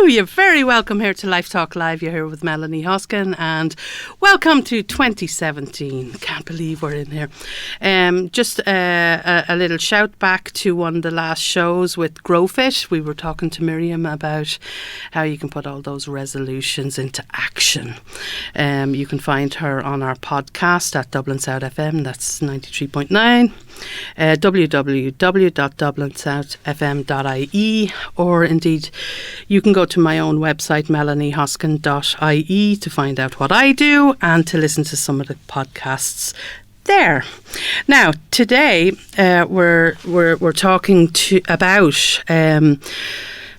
You're very welcome here to Life Talk Live. You're here with Melanie Hoskin, and welcome to 2017. Can't believe we're in here. Just a little shout back to one of the last shows with GrowFit. We were talking to Miriam about how you can put all those resolutions into action. You can find her on our podcast at Dublin South FM. That's 93.9. www.dublinsouthfm.ie, or indeed you can go to my own website melaniehoskin.ie to find out what I do and to listen to some of the podcasts there. Now today we're talking about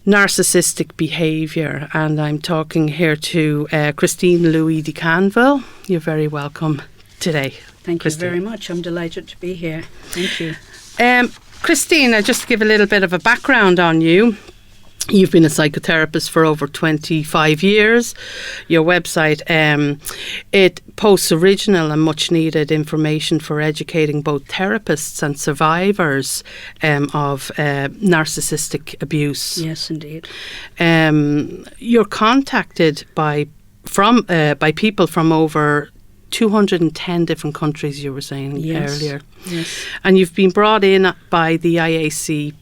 narcissistic behaviour, and I'm talking here to Christine Louis de Canonville. You're very welcome today. Thank Christine. you very much. I'm delighted to be here. Thank you. Christine, I'll just give a little bit of a background on you. You've been a psychotherapist for over 25 years. Your website, it posts original and much needed information for educating both therapists and survivors of narcissistic abuse. Yes, indeed. You're contacted by people from over 210 different countries, you were saying earlier. Yes. And you've been brought in by the IACP.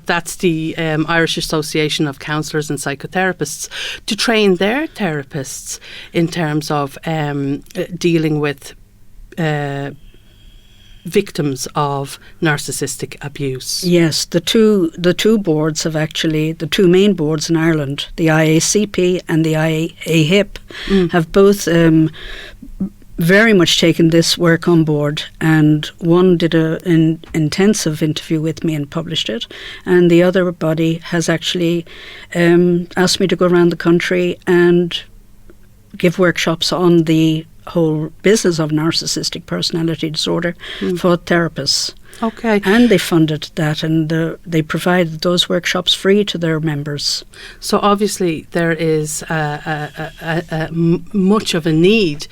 That's the Irish Association of Counsellors and Psychotherapists, to train their therapists in terms of dealing with victims of narcissistic abuse. Yes, the two boards have actually, the two main boards in Ireland, the IACP and the IAHIP, have both very much taken this work on board, and one did an intensive interview with me and published it, and the other body has actually asked me to go around the country and give workshops on the whole business of narcissistic personality disorder for therapists. Okay. And they funded that, and they provided those workshops free to their members. So obviously there is much of a need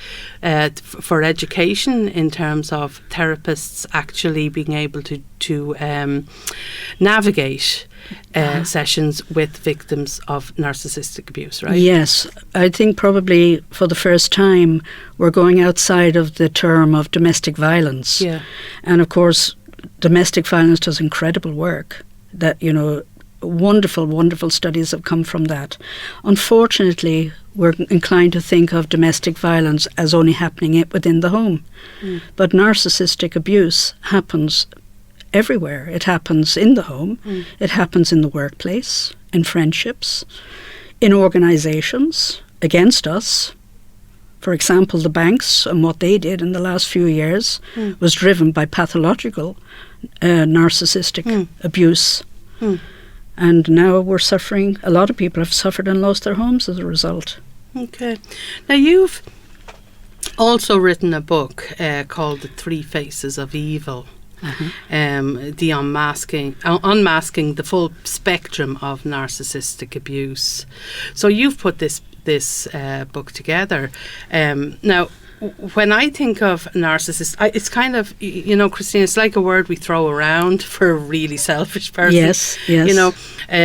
for education in terms of therapists actually being able to navigate sessions with victims of narcissistic abuse, right? Yes. I think probably for the first time we're going outside of the term of domestic violence. Yeah. And of course, domestic violence does incredible work. That, wonderful, wonderful studies have come from that. Unfortunately, we're inclined to think of domestic violence as only happening within the home. But narcissistic abuse happens everywhere. It happens in the home. It happens in the workplace, in friendships, in organisations against us. For example, the banks and what they did in the last few years was driven by pathological narcissistic abuse. And now we're suffering, a lot of people have suffered and lost their homes as a result. Okay. Now you've also written a book called The Three Faces of Evil. The unmasking the full spectrum of narcissistic abuse. So you've put this book together. Now, when I think of narcissist, it's kind of, Christine, it's like a word we throw around for a really selfish person. Yes.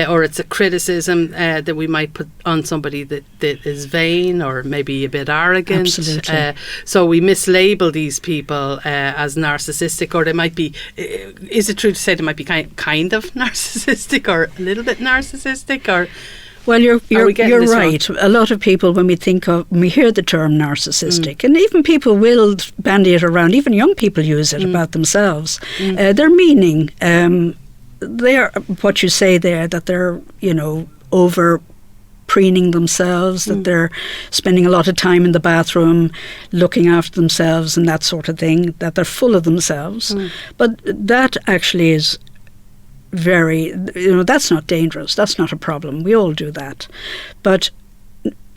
Or it's a criticism that we might put on somebody that is vain or maybe a bit arrogant. Absolutely. So we mislabel these people as narcissistic, or they might be, is it true to say they might be kind of narcissistic or a little bit narcissistic, or... Well, you're right. A lot of people, when we hear the term narcissistic, and even people will bandy it around, even young people use it about themselves. Their meaning, they're what you say there, that they're, over preening themselves, that they're spending a lot of time in the bathroom looking after themselves and that sort of thing, that they're full of themselves. But that actually is very, that's not dangerous. That's not a problem. We all do that. But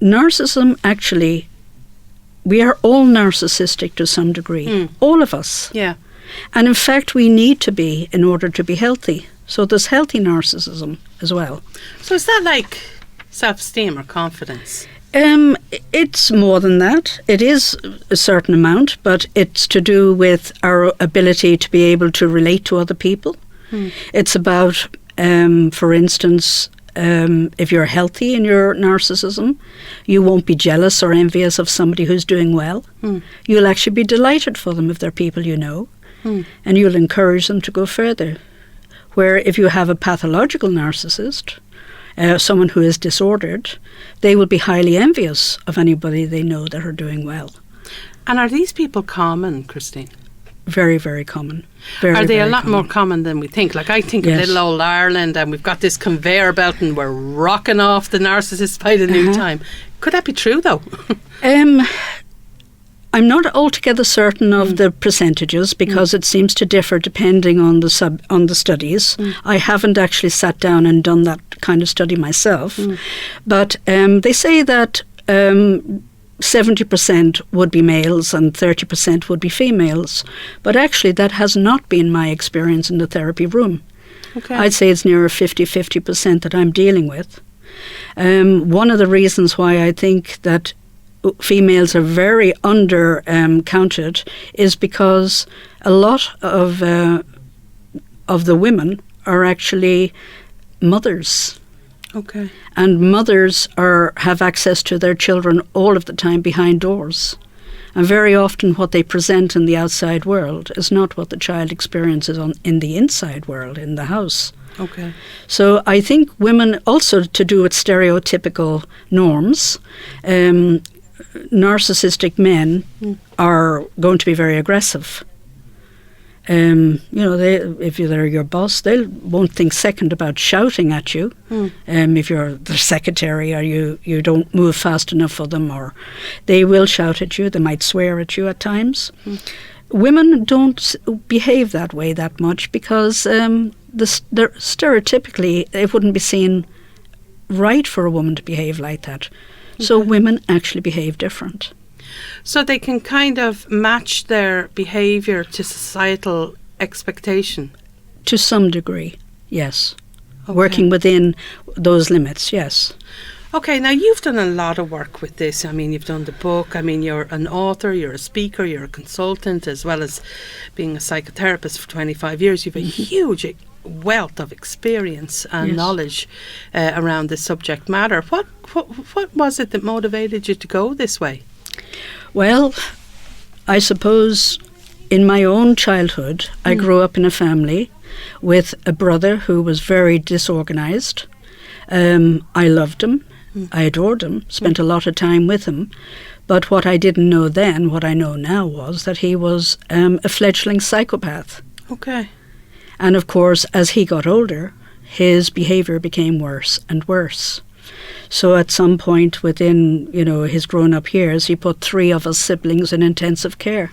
narcissism, actually, we are all narcissistic to some degree. All of us. Yeah. And in fact, we need to be in order to be healthy. So there's healthy narcissism as well. So is that like self-esteem or confidence? It's more than that. It is a certain amount, but it's to do with our ability to be able to relate to other people. It's about, for instance, if you're healthy in your narcissism, you won't be jealous or envious of somebody who's doing well. You'll actually be delighted for them if they're people you know, and you'll encourage them to go further. Where if you have a pathological narcissist, someone who is disordered, they will be highly envious of anybody they know that are doing well. And are these people common, Christine? Very, very common. Very, are they very a lot common. more common than we think? Like I think Yes. of little old Ireland and we've got this conveyor belt and we're rocking off the narcissist by the new time. Could that be true though? I'm not altogether certain of the percentages because it seems to differ depending on the studies. I haven't actually sat down and done that kind of study myself, but they say that 70% would be males and 30% would be females. But actually that has not been my experience in the therapy room. Okay. I'd say it's nearer 50% that I'm dealing with. One of the reasons why I think that females are very under counted is because a lot of the women are actually mothers. Okay. And mothers have access to their children all of the time behind doors. And very often what they present in the outside world is not what the child experiences in the inside world, in the house. Okay. So I think women, also to do with stereotypical norms, narcissistic men are going to be very aggressive. If they're your boss, they won't think second about shouting at you. If you're their secretary or you don't move fast enough for them, or they will shout at you. They might swear at you at times. Women don't behave that way that much because stereotypically it wouldn't be seen right for a woman to behave like that. So women actually behave different. So they can kind of match their behaviour to societal expectation? To some degree, yes. Okay. Working within those limits, yes. Okay, now you've done a lot of work with this. I mean, you've done the book. I mean, you're an author, you're a speaker, you're a consultant, as well as being a psychotherapist for 25 years. You've a huge wealth of experience and knowledge around this subject matter. What was it that motivated you to go this way? Well, I suppose in my own childhood, I grew up in a family with a brother who was very disorganized. I loved him. I adored him, spent a lot of time with him. But what I didn't know then, what I know now, was that he was a fledgling psychopath. Okay. And of course, as he got older, his behaviour became worse and worse. So at some point within, his grown-up years, he put 3 of us siblings in intensive care.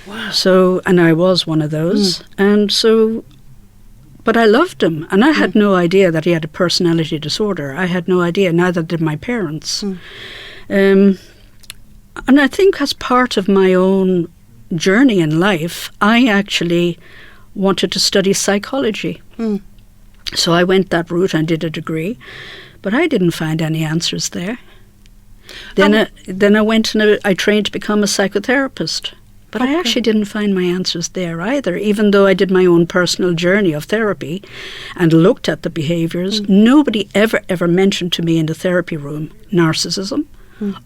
Wow. So, and I was one of those. And so, but I loved him. And I had no idea that he had a personality disorder. I had no idea, neither did my parents. And I think as part of my own journey in life, I actually wanted to study psychology. So I went that route and did a degree. But I didn't find any answers there. Then I went and I trained to become a psychotherapist. But I actually didn't find my answers there either. Even though I did my own personal journey of therapy and looked at the behaviours, nobody ever mentioned to me in the therapy room narcissism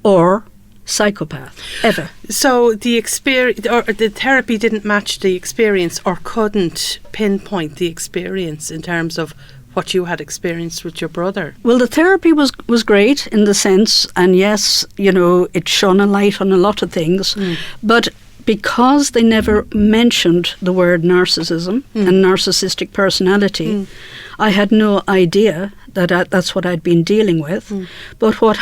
or psychopath, ever. So the experience or the therapy didn't match the experience or couldn't pinpoint the experience in terms of what you had experienced with your brother? Well, the therapy was great in the sense, and yes, it shone a light on a lot of things, but because they never mentioned the word narcissism and narcissistic personality, I had no idea that that's what I'd been dealing with. But what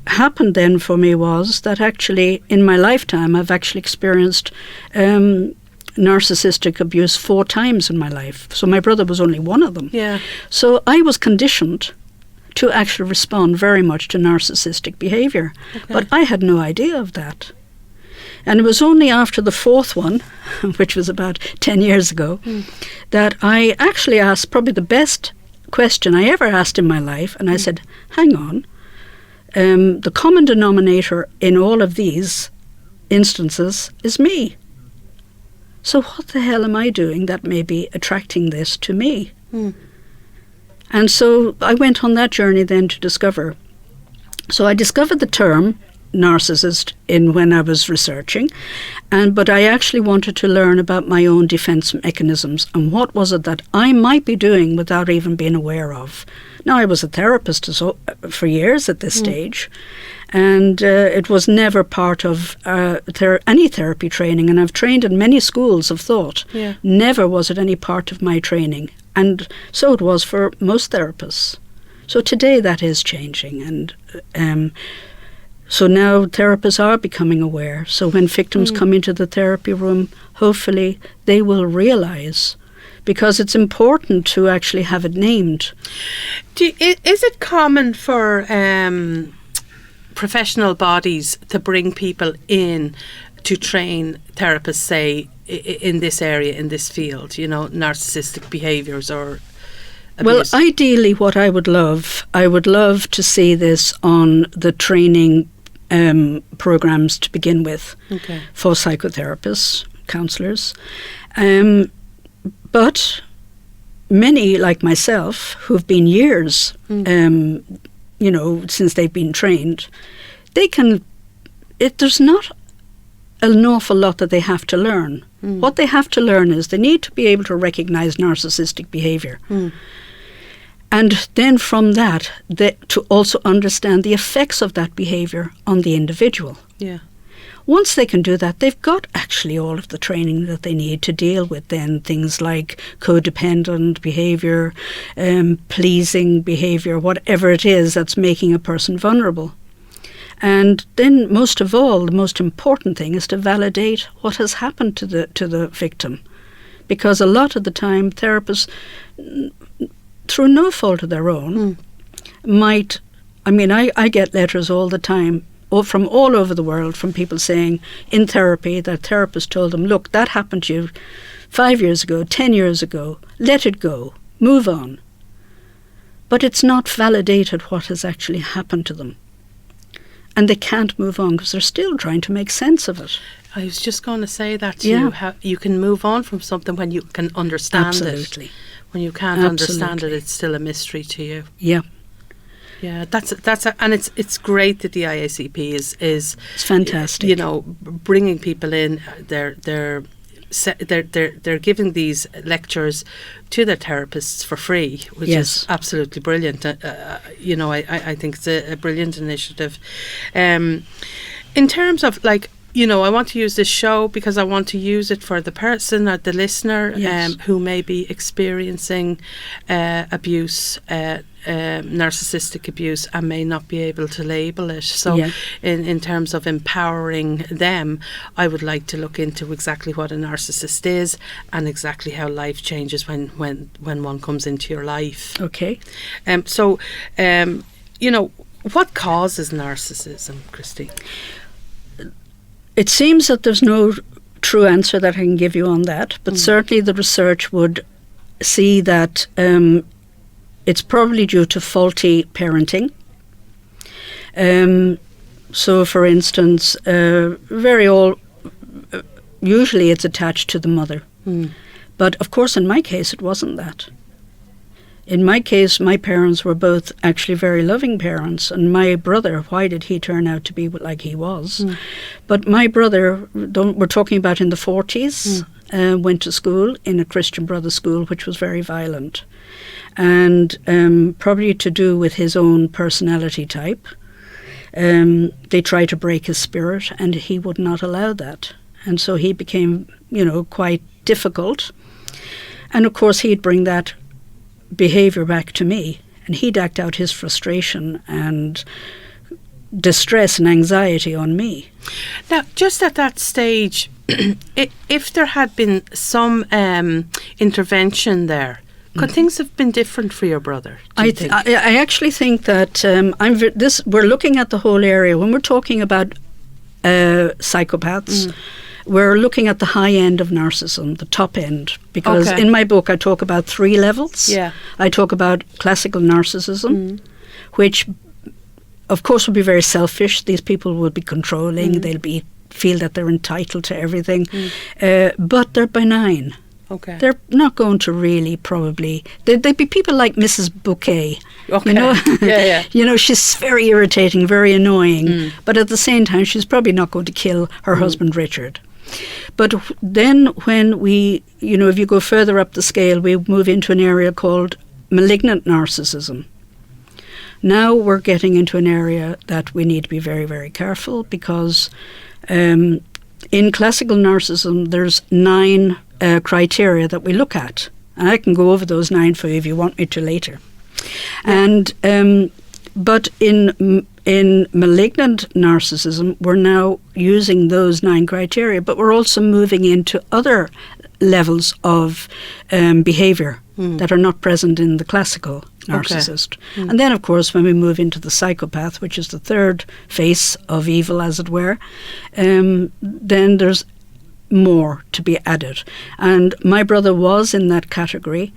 happened then for me was that actually in my lifetime I've actually experienced narcissistic abuse 4 times in my life. So my brother was only one of them. Yeah. So I was conditioned to actually respond very much to narcissistic behaviour. Okay. But I had no idea of that. And it was only after the 4th one, which was about 10 years ago, that I actually asked probably the best question I ever asked in my life. And I said, hang on, the common denominator in all of these instances is me. So what the hell am I doing that may be attracting this to me? And so I went on that journey then to discover. So I discovered the term narcissist when I was researching, but I actually wanted to learn about my own defense mechanisms and what was it that I might be doing without even being aware of. Now, I was a therapist for years at this stage, and it was never part of any therapy training, and I've trained in many schools of thought. Yeah. Never was it any part of my training, and so it was for most therapists. So today that is changing, and so now therapists are becoming aware. So when victims come into the therapy room, hopefully they will realise, because it's important to actually have it named. Is it common for professional bodies to bring people in to train therapists, say, in this area, in this field, narcissistic behaviours or abuse? Well, ideally what I would love to see this on the training programs to begin with, for psychotherapists, counsellors. But many, like myself, who've been years, since they've been trained, there's not an awful lot that they have to learn. What they have to learn is they need to be able to recognise narcissistic behaviour. And then from that, to also understand the effects of that behaviour on the individual. Yeah. Once they can do that, they've got actually all of the training that they need to deal with then things like codependent behaviour, pleasing behaviour, whatever it is that's making a person vulnerable. And then most of all, the most important thing is to validate what has happened to the victim. Because a lot of the time therapists, through no fault of their own, I get letters all the time from all over the world from people saying in therapy that therapists told them, look, that happened to you 5 years ago, 10 years ago, let it go, move on. But it's not validated what has actually happened to them. And they can't move on because they're still trying to make sense of it. I was just going to say that to you, how you can move on from something when you can understand Absolutely. it. When you can't understand it, it's still a mystery to you. Yeah. Yeah, and it's great that the IACP is it's fantastic. Bringing people in. They're giving these lectures to their therapists for free, which is absolutely brilliant. I think it's a brilliant initiative. In terms of I want to use this show because I want to use it for the person or the listener who may be experiencing abuse, narcissistic abuse, and may not be able to label it. So in terms of empowering them, I would like to look into exactly what a narcissist is and exactly how life changes when one comes into your life. Okay. What causes narcissism, Christine? It seems that there's no true answer that I can give you on that, but certainly the research would see that it's probably due to faulty parenting. So, for instance, usually it's attached to the mother. But, of course, in my case, it wasn't that. In my case, my parents were both actually very loving parents, and my brother, why did he turn out to be like he was? But my brother, we're talking about in the 40s, went to school in a Christian brother school, which was very violent. And probably to do with his own personality type, they tried to break his spirit, and he would not allow that. And so he became, quite difficult. And of course, he'd bring that behaviour back to me, and he'd act out his frustration and distress and anxiety on me. Now, just at that stage, if there had been some intervention there, could things have been different for your brother? I actually think that we're looking at the whole area when we're talking about psychopaths. We're looking at the high end of narcissism, the top end, because in my book I talk about 3 levels. I talk about classical narcissism, which of course would be very selfish. These people would be controlling, they'll feel that they're entitled to everything, but they're benign. Okay. They're not going to really probably... They'd be people like Mrs. Bouquet. Okay. You know? Yeah. You know, she's very irritating, very annoying. But at the same time, she's probably not going to kill her husband, Richard. But then when we, if you go further up the scale, we move into an area called Malignant Narcissism. Now we're getting into an area that we need to be very, very careful, because in classical narcissism, there's 9 criteria that we look at. And I can go over those 9 for you if you want me to later. Yeah. And but in malignant narcissism, we're now using those 9 criteria, but we're also moving into other levels of behaviour that are not present in the classical narcissist. Okay. And then, of course, when we move into the psychopath, which is the third face of evil, as it were, then there's more to be added. And my brother was in that category.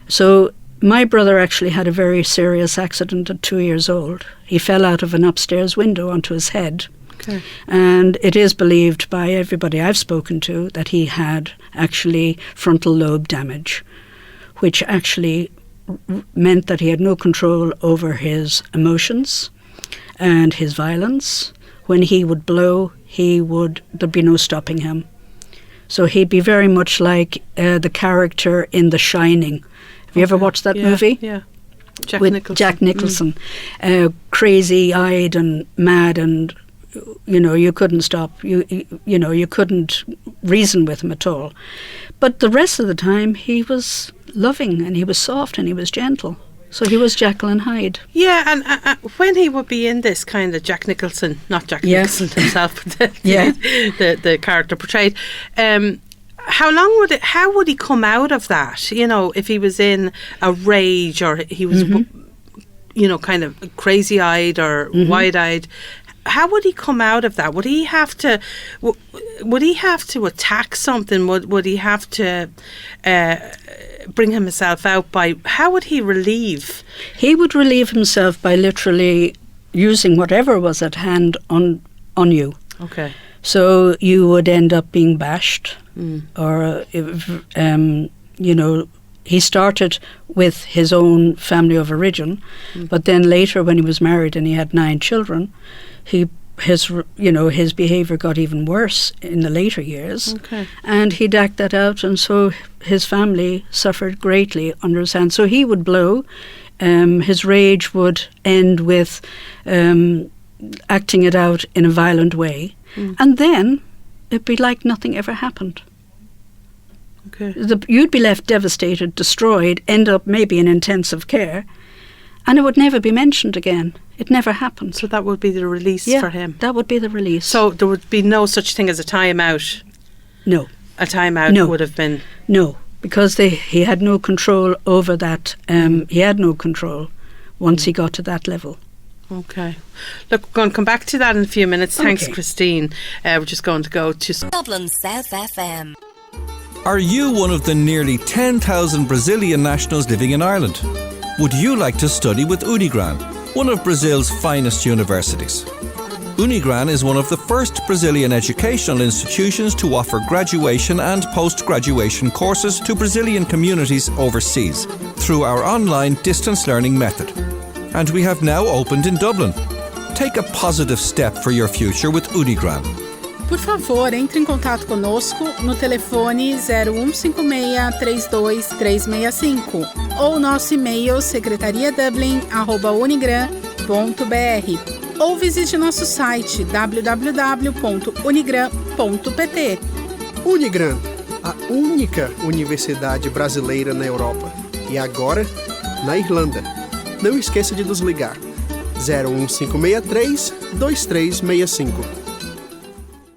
So my brother actually had a very serious accident at 2 years old. He fell out of an upstairs window onto his head. Okay. And it is believed by everybody I've spoken to that he had actually frontal lobe damage, which actually meant that he had no control over his emotions and his violence. When he would blow, there'd be no stopping him. So he'd be very much like the character in The Shining. Have you ever watched that movie? Yeah. Jack Nicholson. Crazy-eyed and mad, and you couldn't stop. You couldn't reason with him at all. But the rest of the time, he was loving, and he was soft, and he was gentle. So he was Jekyll and Hyde. Yeah, and when he would be in this kind of Jack Nicholson, not Jack Nicholson himself, but the character portrayed, how would he come out of that? If he was in a rage, or he was, kind of crazy-eyed or wide-eyed, how would he come out of that? Would he have to attack something? Would he have to bring himself out by... How would he relieve? He would relieve himself by literally using whatever was at hand on you. Okay. So you would end up being bashed, or he started with his own family of origin, but then later, when he was married and he had 9 children, his behaviour got even worse in the later years. Okay. And he'd act that out, and so his family suffered greatly under his hand. So he would blow. His rage would end with acting it out in a violent way. And then it'd be like nothing ever happened. Okay. You'd be left devastated, destroyed, end up maybe in intensive care, and it would never be mentioned again. It never happened. So that would be the release for him? That would be the release. So there would be no such thing as a time-out? No. A time-out would have been... No, because he had no control over that. He had no control once he got to that level. Okay. Look, we're going to come back to that in a few minutes. Thanks, Christine. We're just going to go to... Dublin South FM. Are you one of the nearly 10,000 Brazilian nationals living in Ireland? Would you like to study with Unigran, one of Brazil's finest universities? Unigran is one of the first Brazilian educational institutions to offer graduation and post-graduation courses to Brazilian communities overseas through our online distance learning method. And we have now opened in Dublin. Take a positive step for your future with Unigran. Por favor, entre em contato conosco no telefone 0156-32-365 ou nosso e-mail secretariadublin@unigran.br ou visite nosso site www.unigran.pt. Unigran, a única universidade brasileira na Europa e agora na Irlanda. Não esqueça de nos ligar 01563-2365.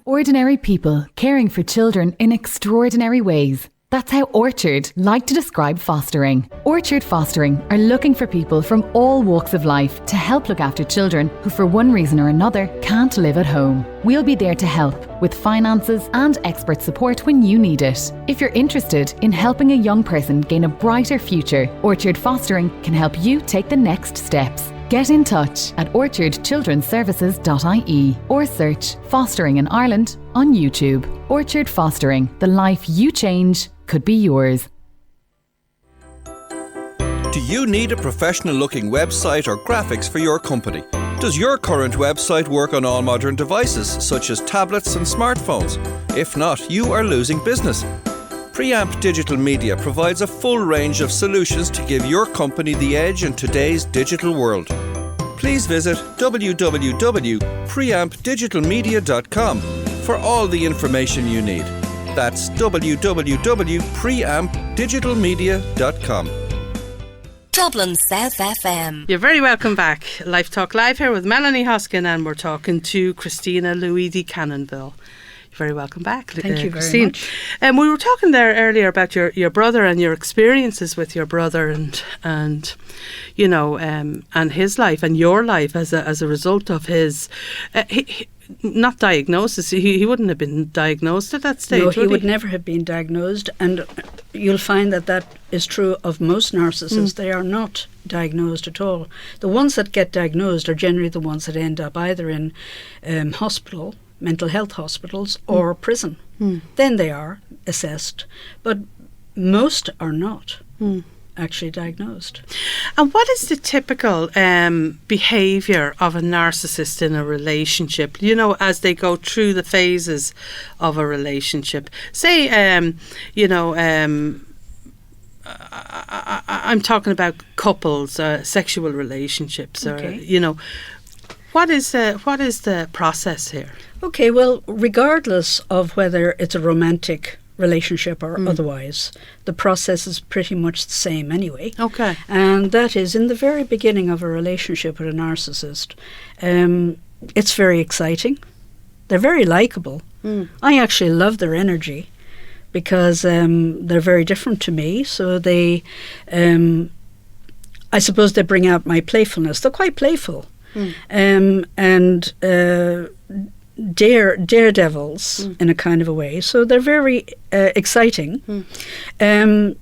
Ordinary people caring for children in extraordinary ways. That's how Orchard like to describe fostering. Orchard Fostering are looking for people from all walks of life to help look after children who for one reason or another can't live at home. We'll be there to help with finances and expert support when you need it. If you're interested in helping a young person gain a brighter future, Orchard Fostering can help you take the next steps. Get in touch at orchardchildrenservices.ie or search Fostering in Ireland on YouTube. Orchard Fostering, the life you change could be yours. Do you need a professional-looking website or graphics for your company? Does your current website work on all modern devices, such as tablets and smartphones? If not, you are losing business. Preamp Digital Media provides a full range of solutions to give your company the edge in today's digital world. Please visit www.preampdigitalmedia.com for all the information you need. That's www.preampdigitalmedia.com. Dublin South FM. You're very welcome back. Life Talk Live here with Melanie Hoskin, and we're talking to Christine Louis de Canonville. You're very welcome back. Thank you very Christine. much. We were talking there earlier about your brother and your experiences with your brother and you know, and his life and your life as a result of his not diagnosis. He wouldn't have been diagnosed at that stage. No, he would never have been diagnosed, and you'll find that is true of most narcissists. They are not diagnosed at all. The ones that get diagnosed are generally the ones that end up either in hospital, mental health hospitals, or prison. Then they are assessed, but most are not actually diagnosed. And what is the typical behaviour of a narcissist in a relationship, you know, as they go through the phases of a relationship? Say, I'm talking about couples, sexual relationships, or, you know, what is the process here? Okay, well, regardless of whether it's a romantic relationship or otherwise, the process is pretty much the same anyway. Okay. And that is, in the very beginning of a relationship with a narcissist, it's very exciting. They're very likeable. I actually love their energy because they're very different to me. So they, I suppose they bring out my playfulness. They're quite playful. And daredevils in a kind of a way. So they're very exciting. In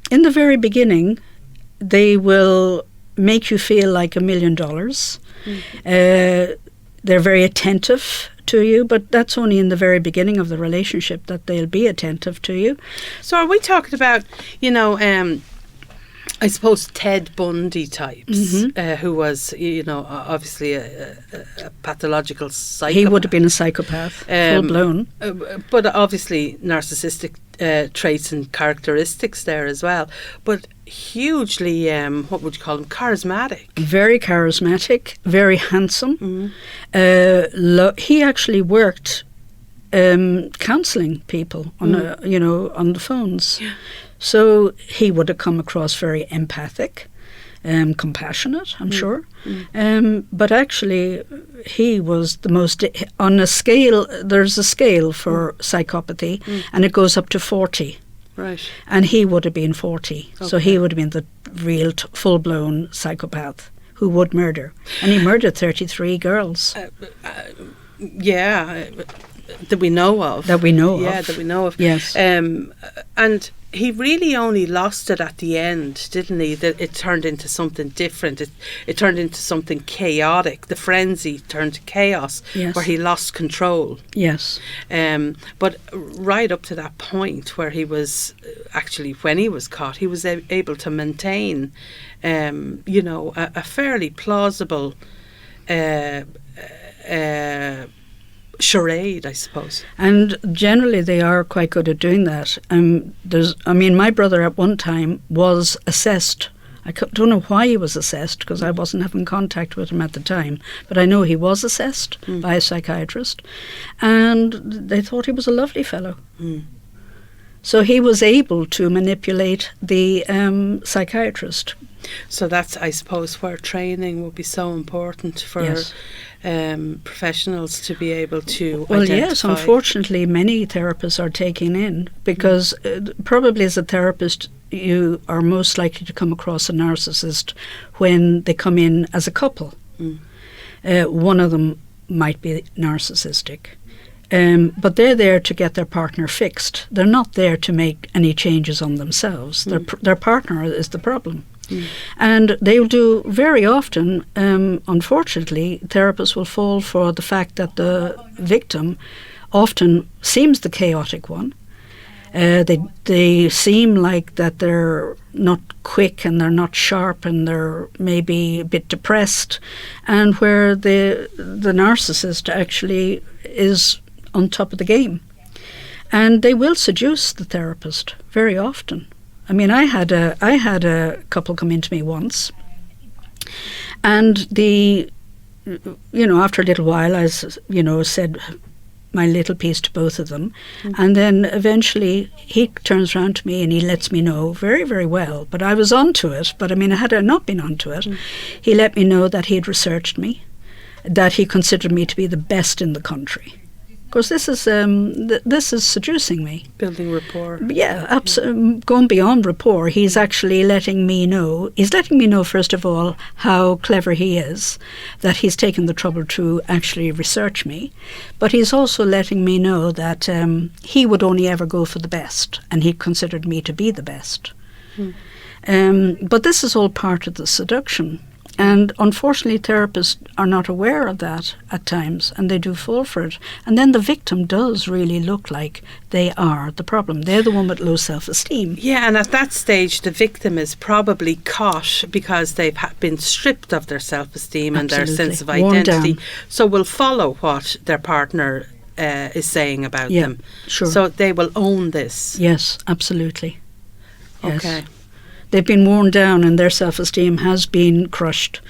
the very beginning, they will make you feel like $1 million. They're very attentive to you, but that's only in the very beginning of the relationship that they'll be attentive to you. So are we talking about, you know, I suppose Ted Bundy types, who was, you know, obviously a pathological psychopath. He would have been a psychopath, full blown. But obviously narcissistic traits and characteristics there as well. But hugely, what would you call him, charismatic. Very charismatic, very handsome. He actually worked counselling people on, on the phones. Yeah. So he would have come across very empathic, compassionate, I'm sure. But actually, he was the most, on a scale, there's a scale for psychopathy, and it goes up to 40. Right. And he would have been 40. Okay. So he would have been the real full-blown psychopath who would murder. And he murdered 33 girls. That we know of. That we know of. Yeah, that we know of. Yes. And he really only lost it at the end, didn't he? That it turned into something different. It turned into something chaotic. The frenzy turned to chaos, where he lost control. Yes. But right up to that point where he was, actually when he was caught, he was able to maintain, a fairly plausible charade, I suppose. And generally they are quite good at doing that. My brother at one time was assessed. I don't know why he was assessed, because I wasn't having contact with him at the time, but I know he was assessed by a psychiatrist, and they thought he was a lovely fellow. So he was able to manipulate the psychiatrist. So that's, I suppose, where training will be so important for professionals to be able to identify. Well, yes, unfortunately many therapists are taking in, because probably as a therapist you are most likely to come across a narcissist when they come in as a couple. One of them might be narcissistic. But they're there to get their partner fixed. They're not there to make any changes on themselves. Their partner is the problem. And they'll do very often, unfortunately, therapists will fall for the fact that the victim often seems the chaotic one. They seem like that they're not quick and they're not sharp and they're maybe a bit depressed, and where the narcissist actually is on top of the game. And they will seduce the therapist very often. I mean, I had a couple come into me once, and after a little while, I said my little piece to both of them, and then eventually he turns around to me and he lets me know very, very well. But I was onto it. But I mean, had I not been onto it, he let me know that he had researched me, that he considered me to be the best in the country. Because this is seducing me. Building rapport. Yeah, absolutely. Going beyond rapport, he's actually letting me know. He's letting me know, first of all, how clever he is, that he's taken the trouble to actually research me. But he's also letting me know that he would only ever go for the best, and he considered me to be the best. But this is all part of the seduction. And unfortunately, therapists are not aware of that at times, and they do fall for it. And then the victim does really look like they are the problem. They're the one with low self-esteem. Yeah, and at that stage, the victim is probably caught because they've been stripped of their self-esteem and their sense of identity. So will follow what their partner is saying about them. Sure. So they will own this. Yes, absolutely. Yes. Okay. They've been worn down and their self-esteem has been crushed,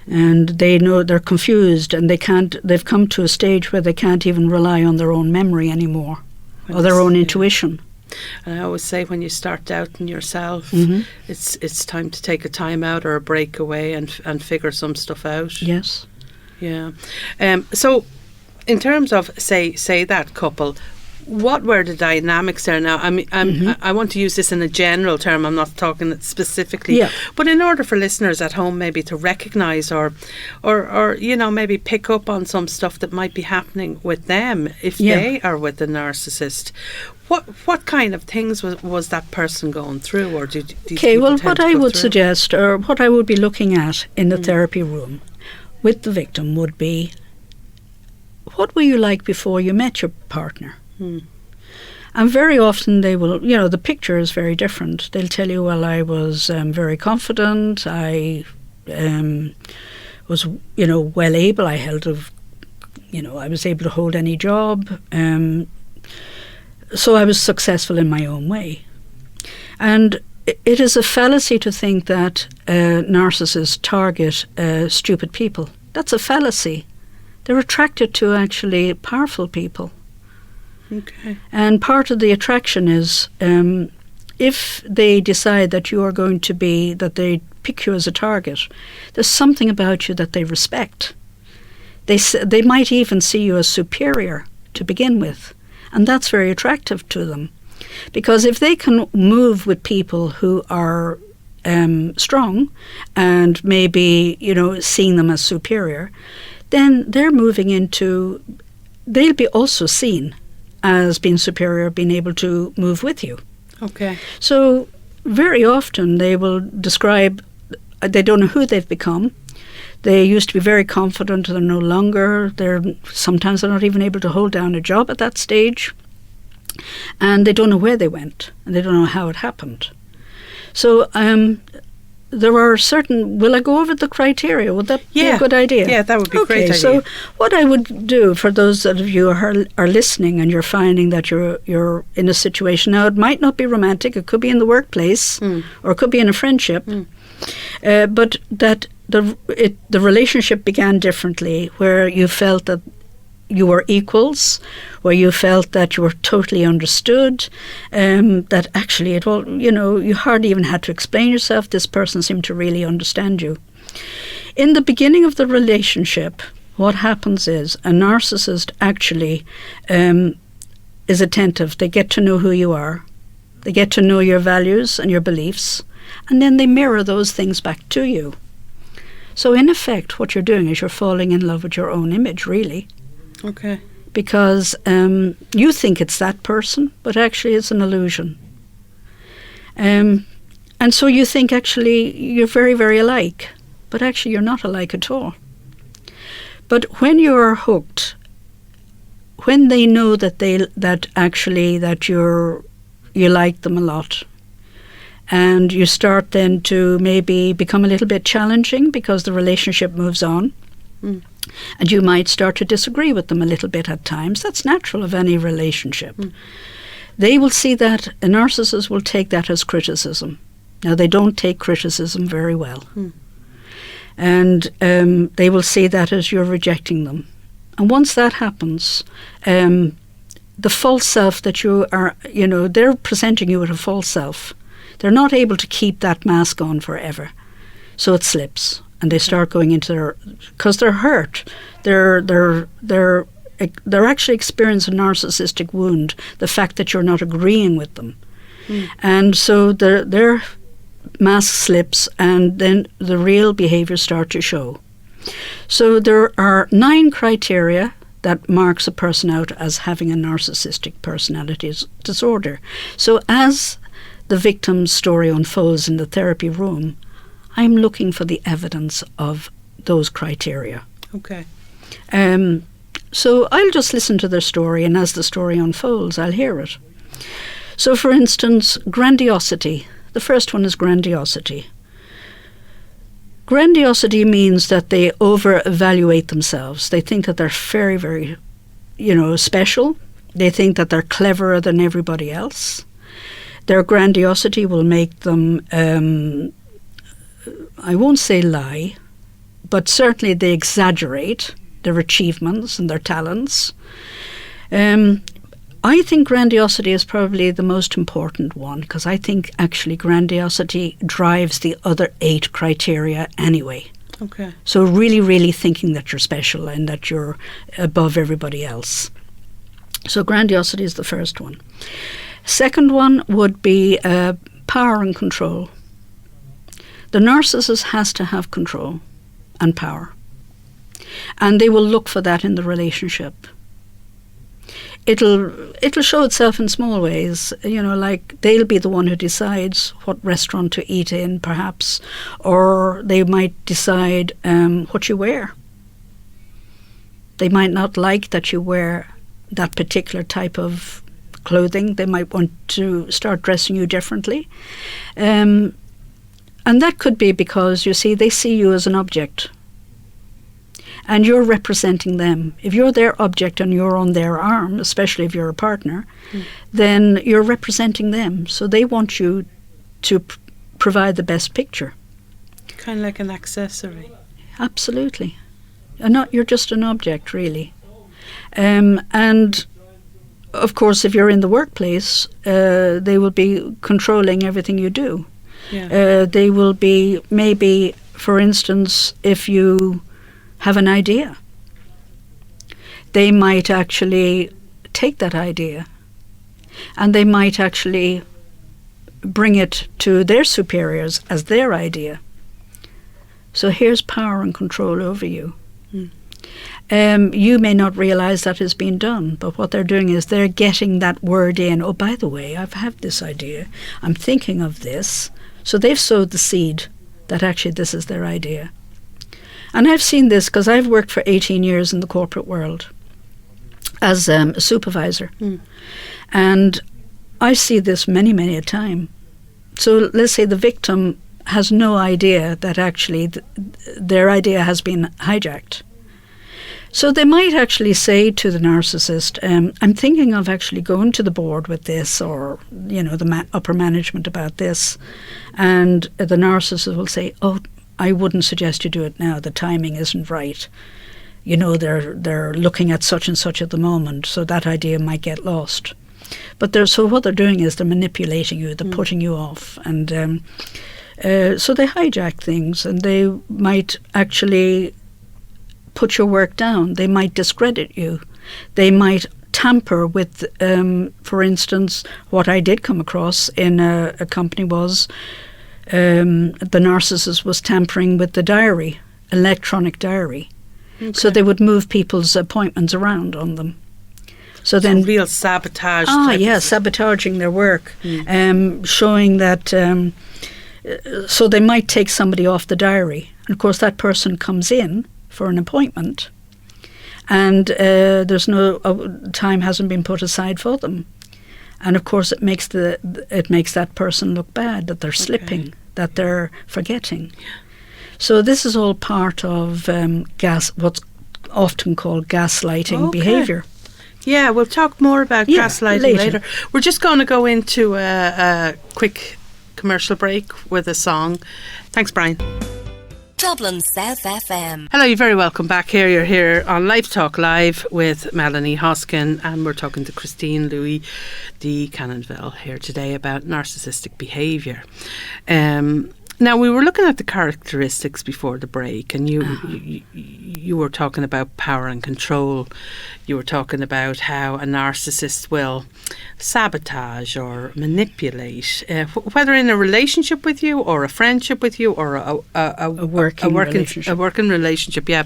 and they know they're confused, and they've come to a stage where they can't even rely on their own memory anymore, or their own intuition. And I always say, when you start doubting yourself, it's time to take a time out or a break away and figure some stuff out. Yes. Yeah. So in terms of say that couple, what were the dynamics there? Now, I mean, I want to use this in a general term. I'm not talking specifically. Yeah. But in order for listeners at home maybe to recognise or maybe pick up on some stuff that might be happening with them if they are with a narcissist, what kind of things was that person going through? Or did what I would suggest, or what I would be looking at in the therapy room with the victim, would be, what were you like before you met your partner? And very often they will, the picture is very different. They'll tell you, well, I was very confident, I was, well able, I was able to hold any job, so I was successful in my own way. And it is a fallacy to think that narcissists target stupid people. That's a fallacy. They're attracted to actually powerful people. Okay. And part of the attraction is if they decide that you are going to be, that they pick you as a target, there's something about you that they respect. They might even see you as superior to begin with, and that's very attractive to them. Because if they can move with people who are strong and maybe, seeing them as superior, then they're moving into, they'll be also seen as being superior, being able to move with you. Okay. So very often they will describe, they don't know who they've become. They used to be very confident, they're no longer. Sometimes they're not even able to hold down a job at that stage. And they don't know where they went, and they don't know how it happened. So there are certain, will I go over the criteria? Would that be a good idea? Yeah, that would be a great idea. So what I would do for those of you who are listening and you're finding that you're in a situation, now it might not be romantic, it could be in the workplace or it could be in a friendship, but that the relationship began differently, where you felt that you were equals, where you felt that you were totally understood, that actually it all, you hardly even had to explain yourself. This person seemed to really understand you. In the beginning of the relationship, what happens is a narcissist actually is attentive. They get to know who you are. They get to know your values and your beliefs, and then they mirror those things back to you. So in effect, what you're doing is you're falling in love with your own image, really. Okay. Because you think it's that person, but actually it's an illusion. And so you think actually you're very, very alike, but actually you're not alike at all. But when you're hooked, when they know that you're you like them a lot. And you start then to maybe become a little bit challenging because the relationship moves on. Mm. And you might start to disagree with them a little bit at times. That's natural of any relationship. Mm. They will see that, a narcissist will take that as criticism. Now, they don't take criticism very well. Mm. And they will see that as you're rejecting them. And once that happens, the false self that you are, they're presenting you with a false self. They're not able to keep that mask on forever. So it slips. And they start going into because they're hurt. They're actually experiencing a narcissistic wound, the fact that you're not agreeing with them. Mm. And so their mask slips, and then the real behaviours start to show. So there are 9 criteria that marks a person out as having a narcissistic personality disorder. So as the victim's story unfolds in the therapy room, I'm looking for the evidence of those criteria. Okay. So I'll just listen to their story, and as the story unfolds, I'll hear it. So, for instance, grandiosity. The first one is grandiosity. Grandiosity means that they over-evaluate themselves. They think that they're very, very, special. They think that they're cleverer than everybody else. Their grandiosity will make them, I won't say lie, but certainly they exaggerate their achievements and their talents. I think grandiosity is probably the most important one, because I think actually grandiosity drives the other 8 criteria anyway. Okay. So really, really thinking that you're special and that you're above everybody else. So grandiosity is the first one. Second one would be power and control. The narcissist has to have control and power. And they will look for that in the relationship. It'll show itself in small ways, like they'll be the one who decides what restaurant to eat in, perhaps, or they might decide what you wear. They might not like that you wear that particular type of clothing. They might want to start dressing you differently. And that could be because, you see, they see you as an object. And you're representing them. If you're their object and you're on their arm, especially if you're a partner, then you're representing them. So they want you to provide the best picture. Kind of like an accessory. Absolutely. You're just an object, really. And of course, if you're in the workplace, they will be controlling everything you do. Yeah. They will be, maybe, for instance, if you have an idea, they might actually take that idea and they might actually bring it to their superiors as their idea. So here's power and control over you. You may not realise that is being done, but what they're doing is they're getting that word in. Oh, by the way, I've had this idea. I'm thinking of this. So they've sowed the seed that actually this is their idea. And I've seen this because I've worked for 18 years in the corporate world as a supervisor. And I see this many, many a time. So let's say the victim has no idea that actually their idea has been hijacked. So they might actually say to the narcissist, I'm thinking of actually going to the board with this, or, the upper management about this. And the narcissist will say, oh, I wouldn't suggest you do it now. The timing isn't right. They're looking at such and such at the moment, so that idea might get lost. But so what they're doing is they're manipulating you. They're putting you off, and so they hijack things, and they might actually put your work down. They might discredit you. They might tamper with, for instance, what I did come across in a company was. The narcissist was tampering with the diary, electronic diary. Okay. So they would move people's appointments around on them. So then, real sabotage. Sabotaging their work, showing that. So they might take somebody off the diary, and of course that person comes in for an appointment, and there's no time hasn't been put aside for them. And of course it makes that person look bad, that they're slipping, that they're forgetting. So this is all part of what's often called gaslighting behaviour. Yeah, we'll talk more about gaslighting later. We're just going to go into a quick commercial break with a song. Thanks, Brian. Dublin South FM. Hello, you're very welcome back here. You're here on Live Talk Live with Melanie Hoskin, and we're talking to Christine Louis de Canonville here today about narcissistic behaviour. Now, we were looking at the characteristics before the break, and you were talking about power and control. You were talking about how a narcissist will sabotage or manipulate, whether in a relationship with you or a friendship with you or a working relationship. Yeah.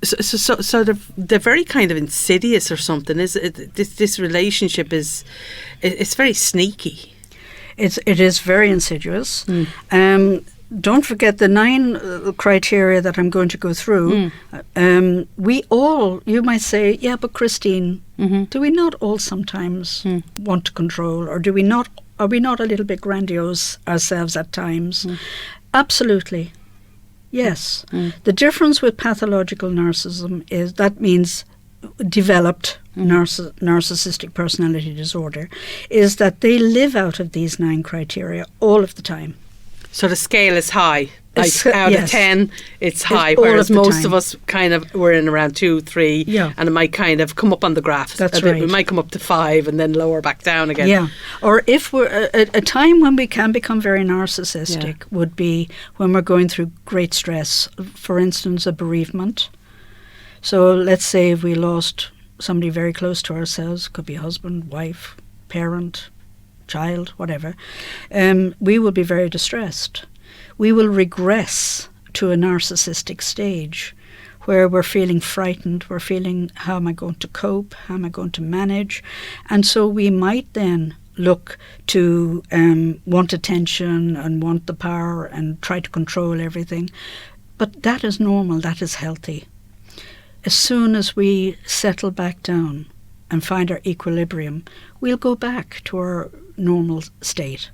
So they're very kind of insidious or something. This relationship it's very sneaky. It is very insidious. Don't forget the 9 criteria that I'm going to go through. We all, you might say, yeah, but Christine, do we not all sometimes want to control, or are we not a little bit grandiose ourselves at times? Absolutely. Yes. The difference with pathological narcissism is that means developed narcissistic personality disorder is that they live out of these 9 criteria all of the time. So the scale is high. Like out of 10, it's high. Whereas most of us kind of we're in around 2, 3, and it might kind of come up on the graph. That's right. It might come up to 5 and then lower back down again. Yeah. Or if we're a time when we can become very narcissistic would be when we're going through great stress. For instance, a bereavement. So let's say if we lost somebody very close to ourselves, could be husband, wife, parent, child, whatever, we will be very distressed. We will regress to a narcissistic stage where we're feeling frightened, we're feeling, how am I going to cope, how am I going to manage? And so we might then look to want attention and want the power and try to control everything. But that is normal, that is healthy. As soon as we settle back down and find our equilibrium, we'll go back to our normal state.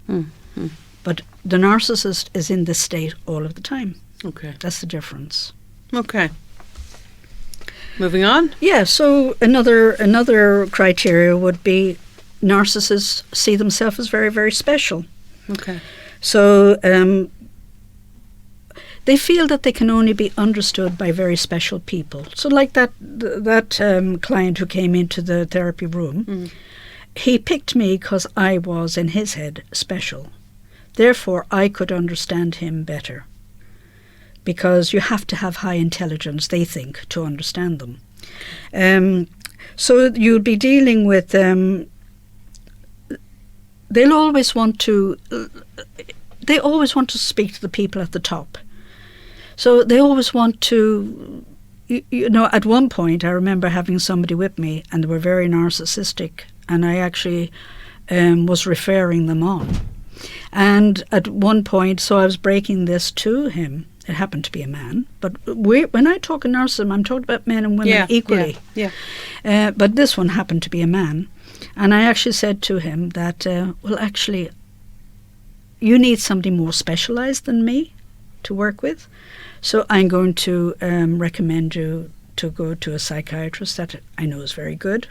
But the narcissist is in this state all of the time. Okay. That's the difference. Okay. Moving on? Yeah, so another criteria would be narcissists see themselves as very, very special. Okay. So they feel that they can only be understood by very special people. So like that client who came into the therapy room, he picked me because I was, in his head, special. Therefore, I could understand him better. Because you have to have high intelligence, they think, to understand them. So you'll be dealing with... They always want to speak to the people at the top. So they always want to, at one point I remember having somebody with me and they were very narcissistic, and I actually was referring them on. And at one point, so I was breaking this to him. It happened to be a man, but when I talk in narcissism, I'm talking about men and women equally. Yeah. But this one happened to be a man. And I actually said to him that, well, actually, you need somebody more specialised than me to work with. So I'm going to recommend you to go to a psychiatrist that I know is very good.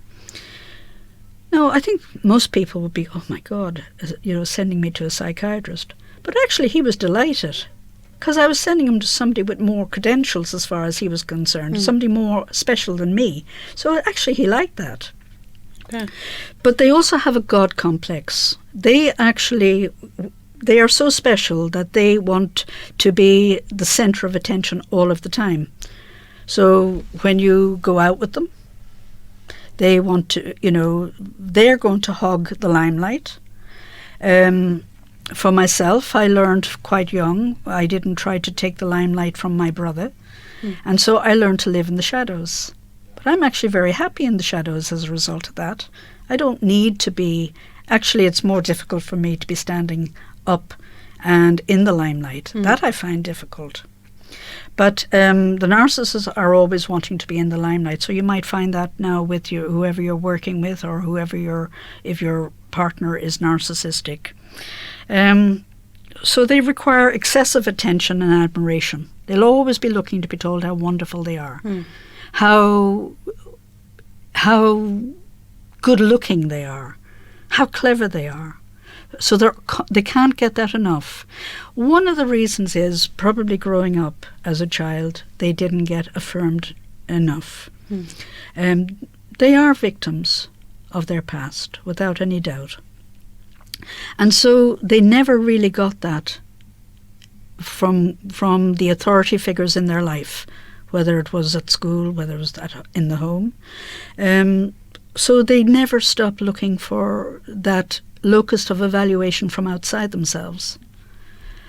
Now, I think most people would be, oh my God, sending me to a psychiatrist. But actually he was delighted because I was sending him to somebody with more credentials as far as he was concerned, somebody more special than me. So actually he liked that. Okay. But they also have a God complex. They are so special that they want to be the centre of attention all of the time. So when you go out with them, they want to, they're going to hog the limelight. For myself, I learned quite young, I didn't try to take the limelight from my brother. And so I learned to live in the shadows. But I'm actually very happy in the shadows as a result of that. I don't need to be, actually it's more difficult for me to be standing up and in the limelight. That I find difficult. But the narcissists are always wanting to be in the limelight. So you might find that now with whoever you're working with, or if your partner is narcissistic. So they require excessive attention and admiration. They'll always be looking to be told how wonderful they are, how good looking they are, how clever they are. So they can't get that enough. One of the reasons is probably growing up as a child, they didn't get affirmed enough. They are victims of their past, without any doubt. And so they never really got that from the authority figures in their life, whether it was at school, whether it was in the home. So they never stopped looking for that locus of evaluation from outside themselves.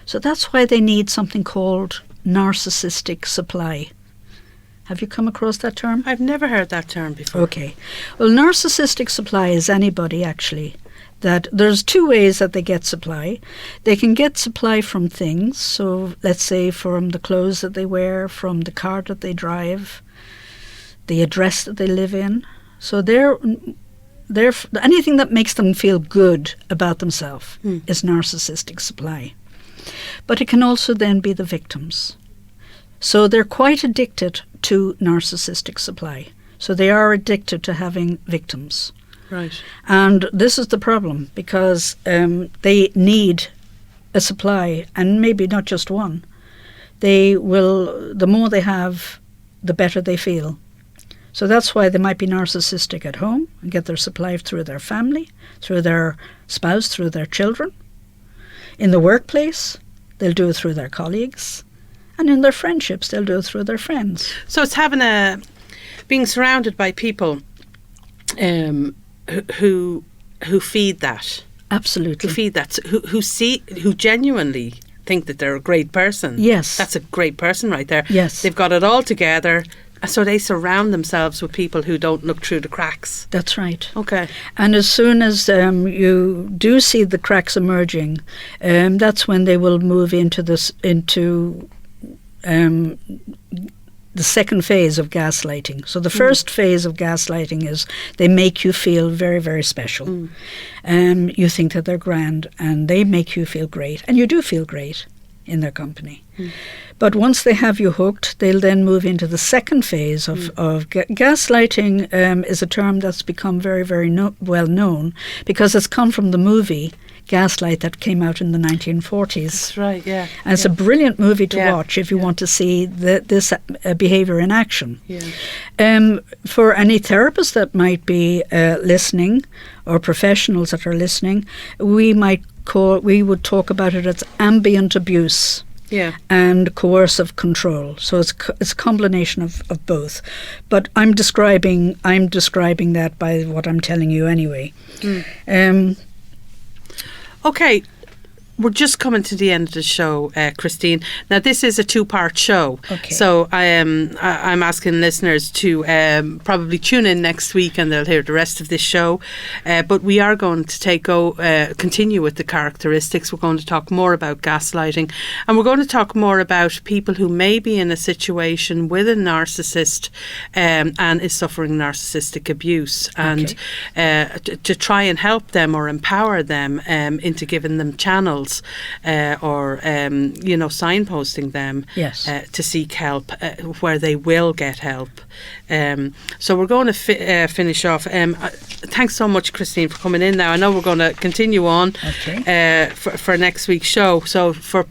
So that's why they need something called narcissistic supply. Have you come across that term? I've never heard that term before. Okay. Well, narcissistic supply is anybody, actually, that there's two ways that they get supply. They can get supply from things, so let's say from the clothes that they wear, from the car that they drive, the address that they live in. So they're anything that makes them feel good about themselves is narcissistic supply. But it can also then be the victims. So they're quite addicted to narcissistic supply. So they are addicted to having victims. Right. And this is the problem, because they need a supply, and maybe not just one. The more they have, the better they feel. So that's why they might be narcissistic at home and get their supply through their family, through their spouse, through their children. In the workplace, they'll do it through their colleagues. And in their friendships, they'll do it through their friends. So it's being surrounded by people who feed that. Absolutely. Who feed that, who genuinely think that they're a great person. Yes. That's a great person right there. Yes. They've got it all together. So they surround themselves with people who don't look through the cracks. That's right. Okay. And as soon as you do see the cracks emerging, that's when they will move into the second phase of gaslighting. So the first phase of gaslighting is they make you feel very, very special. You think that they're grand, and they make you feel great. And you do feel great in their company. But once they have you hooked, they'll then move into the second phase of gaslighting. Is a term that's become very, very well known, because it's come from the movie Gaslight that came out in the 1940s. That's right, yeah. And it's a brilliant movie to watch if you want to see this behaviour in action. Yeah. For any therapists that might be listening, or professionals that are listening, we would talk about it as ambient abuse. Yeah. And coercive control. So it's a combination of both. But I'm describing that by what I'm telling you anyway. Okay, we're just coming to the end of the show, Christine. Now, this is a two-part show. Okay. So I'm asking listeners to probably tune in next week, and they'll hear the rest of this show. But we are going to continue with the characteristics. We're going to talk more about gaslighting, and we're going to talk more about people who may be in a situation with a narcissist and is suffering narcissistic abuse, and to try and help them or empower them into giving them channels. Or signposting them to seek help where they will get help. So we're going to finish off. Thanks so much, Christine, for coming in now. I know we're going to continue on for next week's show. So for